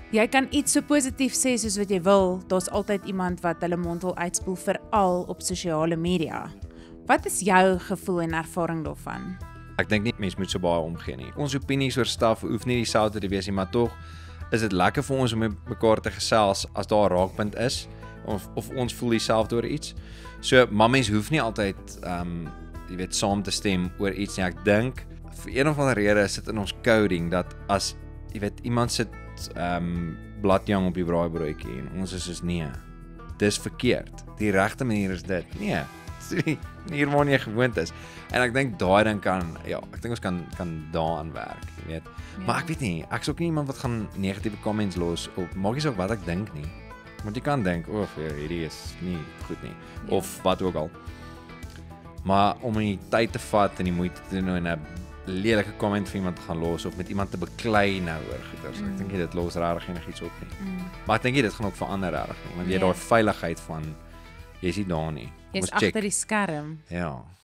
Jy kan iets so positief sê soos wat jy wil, daar's altyd iemand wat hulle mond wil uitspoel, veral op sosiale media. Wat is jou gevoel en ervaring daarvan? Ek dink nie mense moet so baie omgee nie. Ons opinies oor staf hoef nie dieselfde te wees nie, maar tog is dit lekker vir ons om met mekaar te gesels as daar 'n raakpunt is of ons voel dieselfde oor iets. So mammies hoef nie altyd jy weet saam te stem oor iets nie. Ek dink vir een of ander rede is dit in ons coding dat as jy weet iemand sit bladjang op die braaibroodjie en ons is soos nee. Dis verkeerd. Die regte manier is dit. Nee. Hier waar jy gewoond is. En ek dink daai ding ek dink ons kan daaraan werk, jy weet. Ja. Maar ek weet nie, ek is ook nie iemand wat gaan negatiewe comments los op maak nie saak wat ek dink nie. Want jy kan dink, hierdie is nie goed nie of wat ook al. Maar om die tyd te vat en die moeite te doen en 'n lelike comment vir iemand te gaan los of met iemand te beklei nou oor goeders. Ek dink dit los regtig enigiets op nie. Maar ek dink dit gaan ook verander regtig nie, want jy het daai veiligheid van jy's nie daar nie. Jy's agter die skerm. Ja.